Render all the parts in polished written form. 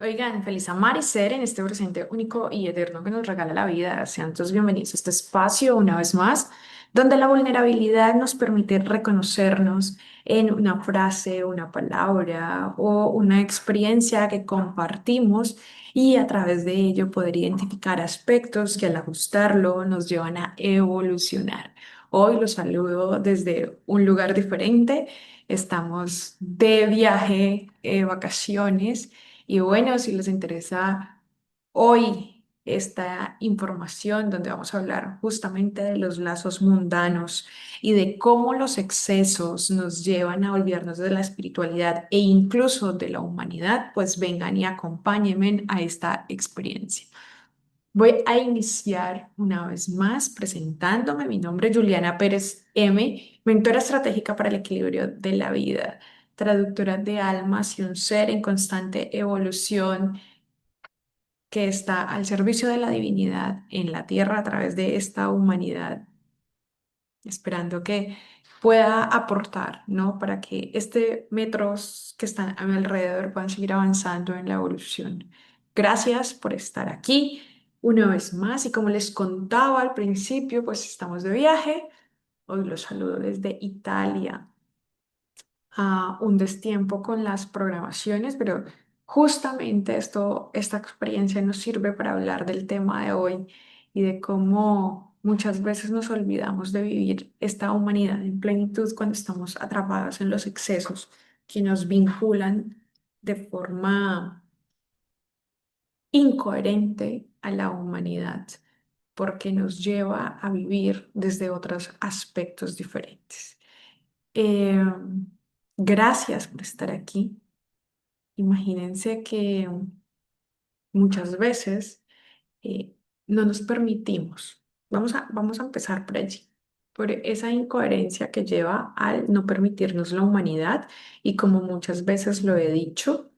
Oigan, feliz amar y ser en este presente único y eterno que nos regala la vida. Sean todos bienvenidos a este espacio una vez más, donde la vulnerabilidad nos permite reconocernos en una frase, una palabra o una experiencia que compartimos y a través de ello poder identificar aspectos que al ajustarlo nos llevan a evolucionar. Hoy los saludo desde un lugar diferente. Estamos de viaje, vacaciones. Y bueno, si les interesa hoy esta información donde vamos a hablar justamente de los lazos mundanos y de cómo los excesos nos llevan a olvidarnos de la espiritualidad e incluso de la humanidad, pues vengan y acompáñenme a esta experiencia. Voy a iniciar una vez más presentándome. Mi nombre es Juliana Pérez M., mentora estratégica para el equilibrio de la vida, traductora de almas y un ser en constante evolución que está al servicio de la divinidad en la tierra a través de esta humanidad, esperando que pueda aportar, ¿no? Para que este metros que están a mi alrededor puedan seguir avanzando en la evolución. Gracias por estar aquí una vez más y como les contaba al principio, pues estamos de viaje. Hoy los saludo desde Italia a un destiempo con las programaciones, pero justamente esta experiencia nos sirve para hablar del tema de hoy y de cómo muchas veces nos olvidamos de vivir esta humanidad en plenitud cuando estamos atrapados en los excesos que nos vinculan de forma incoherente a la humanidad, porque nos lleva a vivir desde otros aspectos diferentes. Eh, Gracias por estar aquí. Imagínense que muchas veces no nos permitimos, vamos a empezar por allí, por esa incoherencia que lleva al no permitirnos la humanidad y como muchas veces lo he dicho,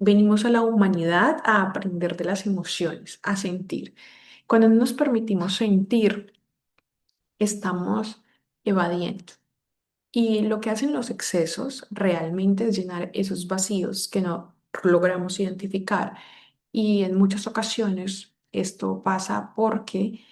venimos a la humanidad a aprender de las emociones, a sentir. Cuando no nos permitimos sentir, estamos evadiendo. Y lo que hacen los excesos realmente es llenar esos vacíos que no logramos identificar. Y en muchas ocasiones esto pasa porque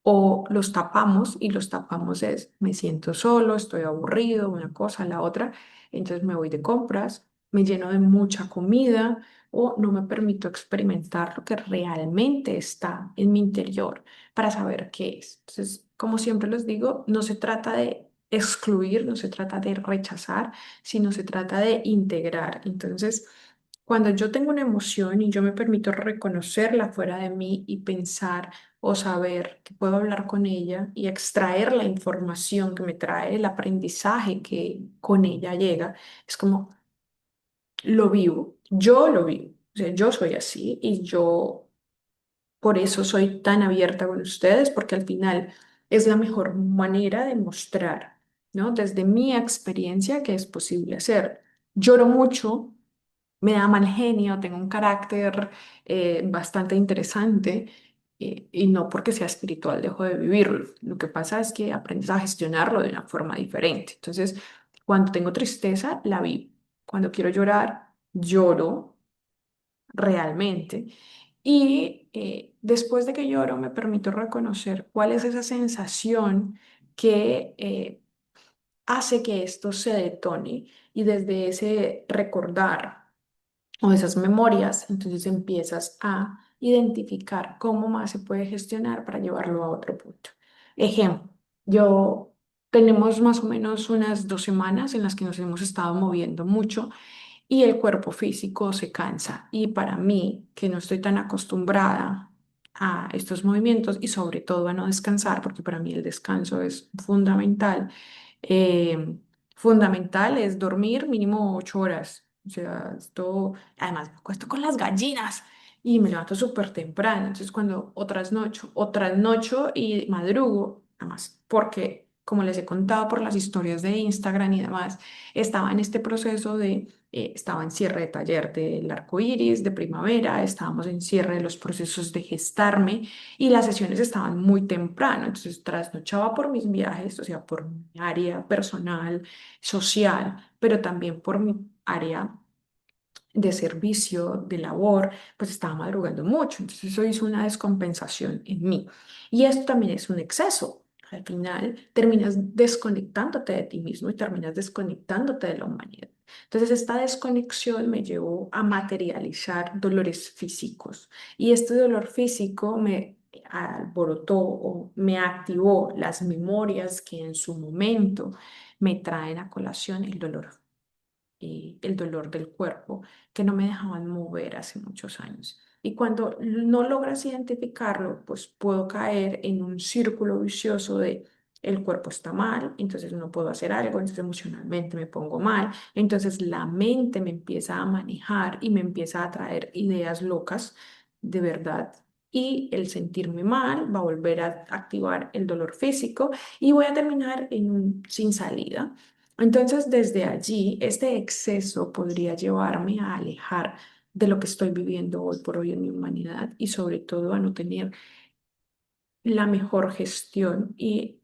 o los tapamos y los tapamos es me siento solo, estoy aburrido, una cosa, la otra. Entonces me voy de compras, me lleno de mucha comida o no me permito experimentar lo que realmente está en mi interior para saber qué es. Entonces, como siempre les digo, no se trata de excluir, no se trata de rechazar, sino se trata de integrar. Entonces, cuando yo tengo una emoción y yo me permito reconocerla fuera de mí y pensar o saber que puedo hablar con ella y extraer la información que me trae, el aprendizaje que con ella llega, es como lo vivo, yo lo vivo, o sea, yo soy así y yo por eso soy tan abierta con ustedes, porque al final es la mejor manera de mostrar, ¿no? Desde mi experiencia que es posible hacer. Lloro mucho, me da mal genio, tengo un carácter bastante interesante y no porque sea espiritual dejo de vivirlo. Lo que pasa es que aprendes a gestionarlo de una forma diferente. Entonces, cuando tengo tristeza, la vivo. Cuando quiero llorar, lloro realmente. Y después de que lloro, me permito reconocer cuál es esa sensación que hace que esto se detone. Y desde ese recordar o esas memorias, entonces empiezas a identificar cómo más se puede gestionar para llevarlo a otro punto. Ejemplo, yo tenemos más o menos unas 2 semanas en las que nos hemos estado moviendo mucho y el cuerpo físico se cansa. Y para mí, que no estoy tan acostumbrada a estos movimientos y sobre todo a no descansar, porque para mí el descanso es fundamental, fundamental es dormir mínimo 8 horas. O sea, esto, además me acuesto con las gallinas y me levanto súper temprano. Entonces, cuando otras nocho y madrugo, además, porque como les he contado por las historias de Instagram y demás, estaba en este proceso de estaba en cierre de taller del arco iris, de primavera, estábamos en cierre de los procesos de gestarme y las sesiones estaban muy temprano, entonces trasnochaba por mis viajes, o sea, por mi área personal, social, pero también por mi área de servicio, de labor, pues estaba madrugando mucho. Entonces eso hizo una descompensación en mí. Y esto también es un exceso. Al final terminas desconectándote de ti mismo y terminas desconectándote de la humanidad. Entonces esta desconexión me llevó a materializar dolores físicos. Y este dolor físico me alborotó o me activó las memorias que en su momento me traen a colación el dolor del cuerpo que no me dejaban mover hace muchos años. Y cuando no logras identificarlo, pues puedo caer en un círculo vicioso de el cuerpo está mal, entonces no puedo hacer algo, entonces emocionalmente me pongo mal, entonces la mente me empieza a manejar y me empieza a traer ideas locas de verdad. Y el sentirme mal va a volver a activar el dolor físico y voy a terminar sin salida. Entonces, desde allí, este exceso podría llevarme a alejar de lo que estoy viviendo hoy por hoy en mi humanidad y sobre todo a no tener la mejor gestión y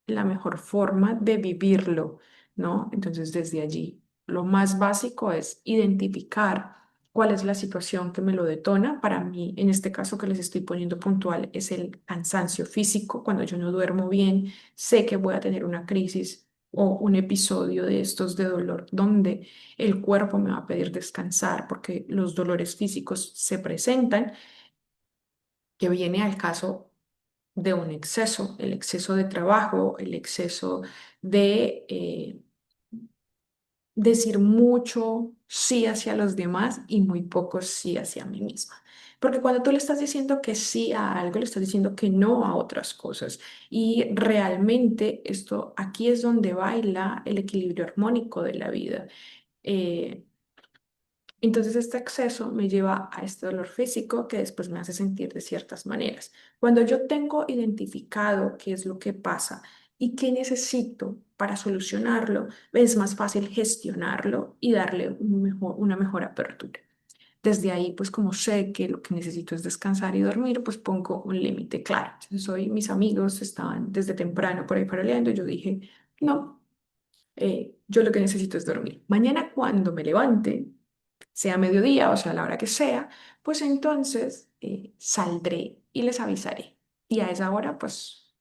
la mejor forma de vivirlo, ¿no? Entonces, desde allí, lo más básico es identificar cuál es la situación que me lo detona. Para mí, en este caso que les estoy poniendo puntual, es el cansancio físico. Cuando yo no duermo bien, sé que voy a tener una crisis o un episodio de estos de dolor donde el cuerpo me va a pedir descansar porque los dolores físicos se presentan, que viene al caso de un exceso, el exceso de trabajo, el exceso de decir mucho sí hacia los demás y muy poco sí hacia mí misma. Porque cuando tú le estás diciendo que sí a algo, le estás diciendo que no a otras cosas. Y realmente esto aquí es donde baila el equilibrio armónico de la vida. Eh, entonces este exceso me lleva a este dolor físico que después me hace sentir de ciertas maneras. Cuando yo tengo identificado qué es lo que pasa y qué necesito para solucionarlo, es más fácil gestionarlo y darle una mejor apertura. Desde ahí, pues como sé que lo que necesito es descansar y dormir, pues pongo un límite claro. Entonces hoy mis amigos estaban desde temprano por ahí paraleando y yo dije, no, yo lo que necesito es dormir. Mañana cuando me levante, sea mediodía o sea la hora que sea, pues entonces saldré y les avisaré. Y a esa hora, pues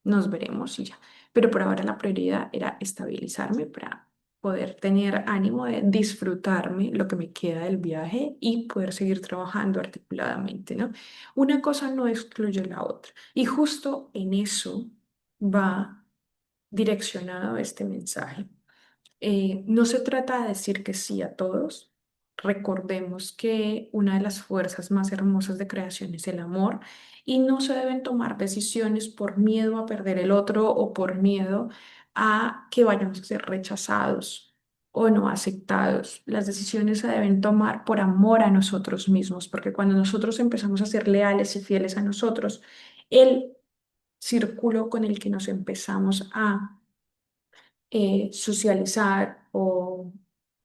nos veremos y ya. Pero por ahora la prioridad era estabilizarme para poder tener ánimo de disfrutarme lo que me queda del viaje y poder seguir trabajando articuladamente, ¿no? Una cosa no excluye la otra. Y justo en eso va direccionado este mensaje. No se trata de decir que sí a todos. Recordemos que una de las fuerzas más hermosas de creación es el amor y no se deben tomar decisiones por miedo a perder el otro o por miedo a que vayamos a ser rechazados o no aceptados. Las decisiones se deben tomar por amor a nosotros mismos, porque cuando nosotros empezamos a ser leales y fieles a nosotros, el círculo con el que nos empezamos a socializar o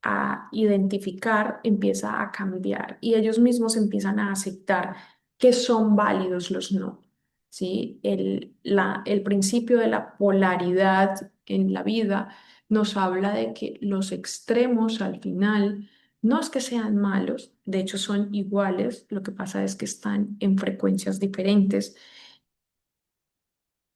a identificar empieza a cambiar y ellos mismos empiezan a aceptar que son válidos los no. ¿Sí? El principio de la polaridad en la vida nos habla de que los extremos al final no es que sean malos, de hecho son iguales, lo que pasa es que están en frecuencias diferentes,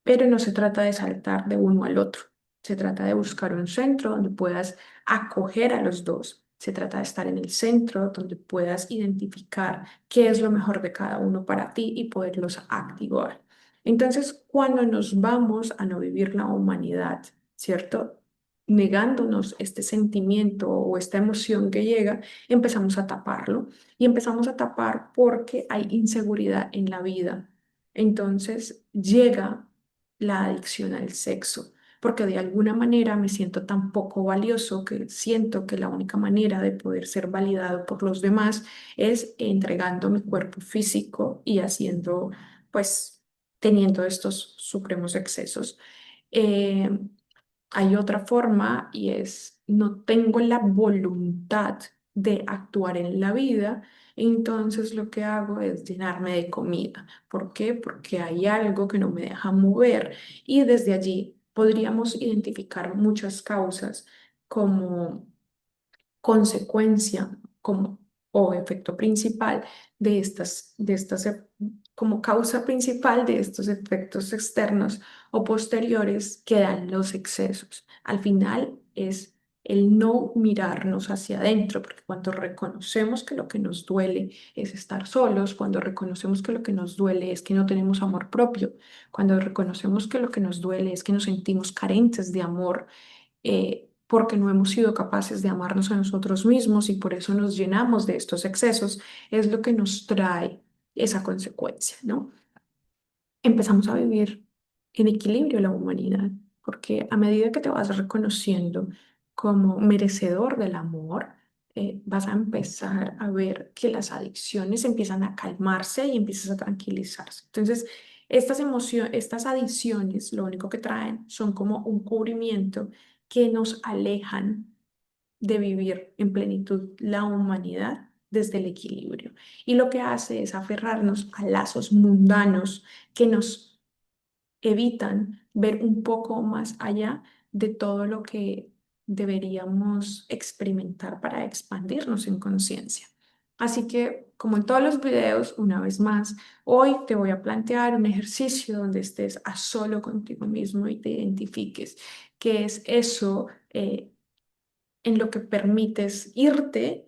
pero no se trata de saltar de uno al otro. Se trata de buscar un centro donde puedas acoger a los dos. Se trata de estar en el centro donde puedas identificar qué es lo mejor de cada uno para ti y poderlos activar. Entonces, cuando nos vamos a no vivir la humanidad, ¿cierto? Negándonos este sentimiento o esta emoción que llega, empezamos a taparlo y empezamos a tapar porque hay inseguridad en la vida. Entonces llega la adicción al sexo, porque de alguna manera me siento tan poco valioso que siento que la única manera de poder ser validado por los demás es entregando mi cuerpo físico y haciendo, pues, teniendo estos supremos excesos. Eh, Hay otra forma y es no tengo la voluntad de actuar en la vida, entonces lo que hago es llenarme de comida. ¿Por qué? Porque hay algo que no me deja mover y desde allí podríamos identificar muchas causas como consecuencia, como o efecto principal como causa principal de estos efectos externos o posteriores que dan los excesos. Al final es el no mirarnos hacia adentro, porque cuando reconocemos que lo que nos duele es estar solos, cuando reconocemos que lo que nos duele es que no tenemos amor propio, cuando reconocemos que lo que nos duele es que nos sentimos carentes de amor, porque no hemos sido capaces de amarnos a nosotros mismos y por eso nos llenamos de estos excesos, es lo que nos trae esa consecuencia, ¿no? Empezamos a vivir en equilibrio la humanidad, porque a medida que te vas reconociendo como merecedor del amor, vas a empezar a ver que las adicciones empiezan a calmarse y empiezas a tranquilizarse. Entonces, estas adicciones, lo único que traen son como un cubrimiento que nos alejan de vivir en plenitud la humanidad desde el equilibrio. Y lo que hace es aferrarnos a lazos mundanos que nos evitan ver un poco más allá de todo lo que deberíamos experimentar para expandirnos en conciencia. Así que, como en todos los videos, una vez más, hoy te voy a plantear un ejercicio donde estés a solo contigo mismo y te identifiques qué es eso en lo que permites irte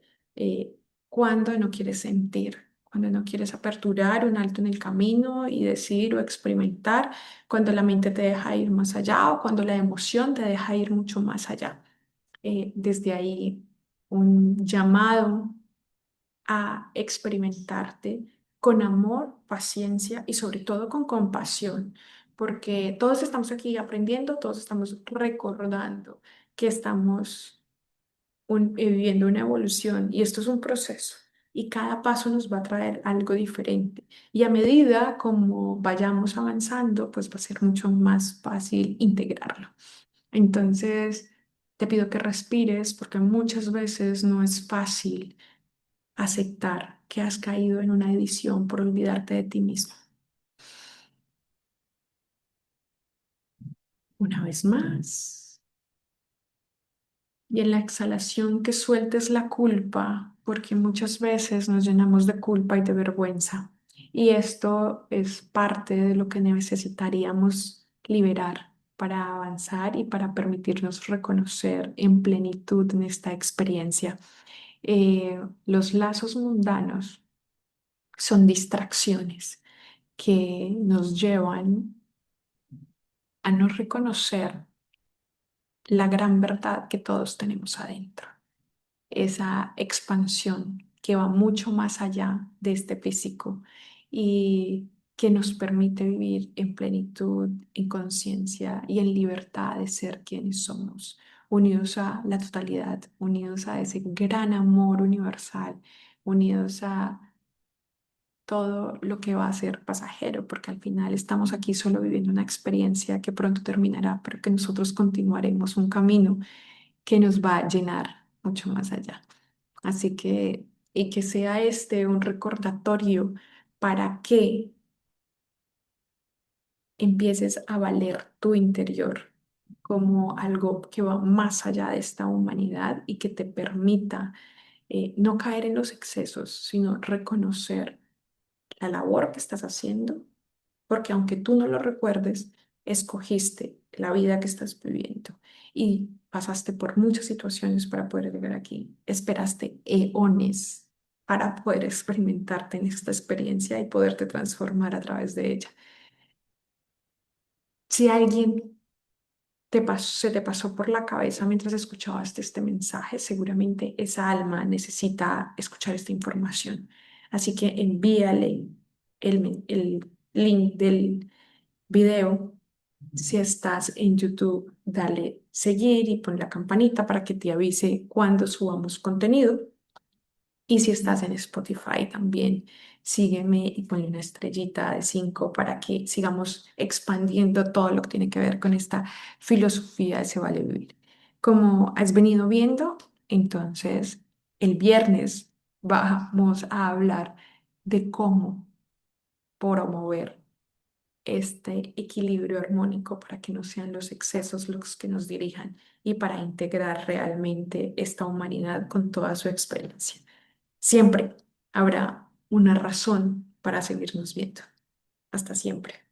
cuando no quieres sentir, cuando no quieres aperturar un alto en el camino y decir o experimentar, cuando la mente te deja ir más allá o cuando la emoción te deja ir mucho más allá. Desde ahí, un llamado a experimentarte con amor, paciencia y sobre todo con compasión, porque todos estamos aquí aprendiendo, todos estamos recordando que estamos viviendo una evolución y esto es un proceso y cada paso nos va a traer algo diferente y a medida como vayamos avanzando pues va a ser mucho más fácil integrarlo. Entonces te pido que respires porque muchas veces no es fácil aceptar que has caído en una edición por olvidarte de ti mismo. Una vez más. Y en la exhalación que sueltes la culpa, porque muchas veces nos llenamos de culpa y de vergüenza. Y esto es parte de lo que necesitaríamos liberar para avanzar y para permitirnos reconocer en plenitud en esta experiencia. Los lazos mundanos son distracciones que nos llevan a no reconocer la gran verdad que todos tenemos adentro, esa expansión que va mucho más allá de este físico y que nos permite vivir en plenitud, en conciencia y en libertad de ser quienes somos, unidos a la totalidad, unidos a ese gran amor universal, unidos a todo lo que va a ser pasajero, porque al final estamos aquí solo viviendo una experiencia que pronto terminará, pero que nosotros continuaremos un camino que nos va a llenar mucho más allá. Así que, y que sea este un recordatorio para que empieces a valer tu interior como algo que va más allá de esta humanidad y que te permita no caer en los excesos, sino reconocer la labor que estás haciendo, porque aunque tú no lo recuerdes, escogiste la vida que estás viviendo y pasaste por muchas situaciones para poder llegar aquí. Esperaste eones para poder experimentarte en esta experiencia y poderte transformar a través de ella. Si alguien se te pasó por la cabeza mientras escuchabas este mensaje, seguramente esa alma necesita escuchar esta información. Así que envíale el link del video. Si estás en YouTube, dale seguir y pon la campanita para que te avise cuando subamos contenido. Y si estás en Spotify también, sígueme y ponle una estrellita de 5 para que sigamos expandiendo todo lo que tiene que ver con esta filosofía de Se Vale Vivir. Como has venido viendo, entonces el viernes vamos a hablar de cómo promover este equilibrio armónico para que no sean los excesos los que nos dirijan y para integrar realmente esta humanidad con toda su experiencia. siempre habrá una razón para seguirnos viendo. Hasta siempre.